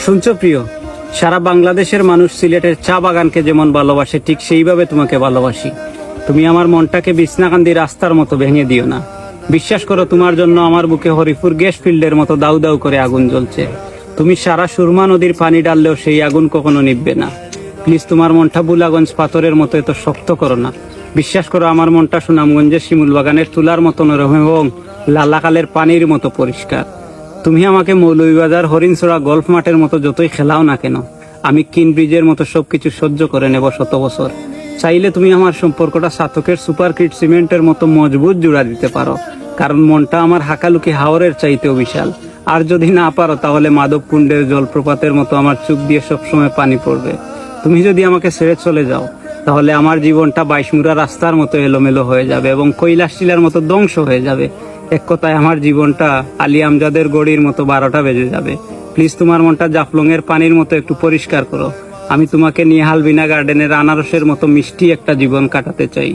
শুনছো প্রিয়, সারা বাংলাদেশের মানুষ সিলেটের চা বাগানকে যেমন ভালোবাসে ঠিক সেইভাবে তোমাকে ভালোবাসি। তুমি আমার মনটাকে বিছনাকান্দি রাস্তার মতো ভেঙে দিও না। বিশ্বাস করো, তোমার জন্য আমার বুকে হরিপুর গ্যাস ফিল্ডের মতো দাউ দাউ করে আগুন জ্বলছে। তুমি সারা সুরমা নদীর পানি ডাললেও সেই আগুন কখনো নিভবে না। প্লিজ তোমার মনটা বুলাগঞ্জ পাথরের মতো এত শক্ত করো না। বিশ্বাস করো, আমার মনটা সুনামগঞ্জের শিমুল বাগানের তুলার মতো নরম এবং লালাকালের পানির মতো পরিষ্কার। তুমি আমাকে মৌলভীবাজার হরিণছড়া গল্ফ মাঠের মতো যতই খেলাও না কেন, আমি কিন ব্রিজের মতো সবকিছু সহ্য করে নেব শত বছর। চাইলে তুমি আমার সম্পর্কটা সাতকের সুপার কিট সিমেন্টের মতো মজবুত জোড়া দিতে পারো, কারণ মনটা আমার হাকালুকি হাওরের চাইতেও বিশাল। আর যদি না পারো তাহলে মাধব কুণ্ডের জলপ্রপাতের মতো আমার চোখ দিয়ে সবসময় পানি পড়বে। তুমি যদি আমাকে ছেড়ে চলে যাও তাহলে আমার জীবনটা বাইশমুড়া রাস্তার মতো এলোমেলো হয়ে যাবে এবং কৈলাস টিলার মতো ধ্বংস হয়ে যাবে। এক কথায় আমার জীবনটা আলী আমজাদের গড়ির মতো 12টা বেজে যাবে। প্লিজ তোমার মনটা জাফলং এর পানির মতো একটু পরিষ্কার করো। আমি তোমাকে নিয়ে হালবিনা গার্ডেনের আনারসের মতো মিষ্টি একটা জীবন কাটাতে চাই।